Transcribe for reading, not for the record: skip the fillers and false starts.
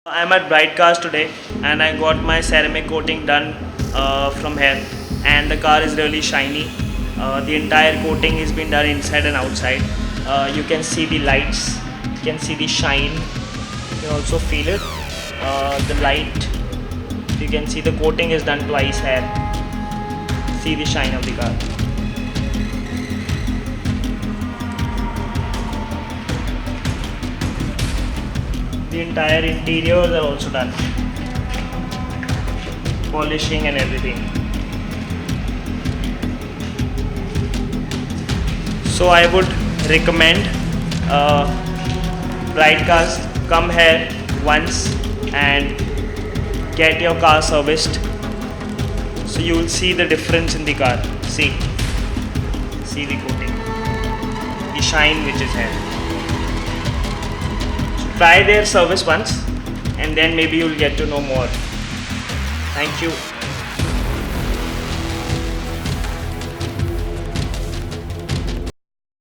I'm at Bright Cars today and I got my ceramic coating done from here, and the car is really shiny. The entire coating has been done inside and outside. You can see the lights, you can see the shine, you can also feel it. The light, you can see the coating is done twice here. See the shine of the car. The entire interiors are also done, polishing and everything. So I would recommend Bright Cars, come here once and get your car serviced. So you will see the difference in the car. See the coating, the shine which is here. Try their service once and then maybe you'll get to know more. Thank you.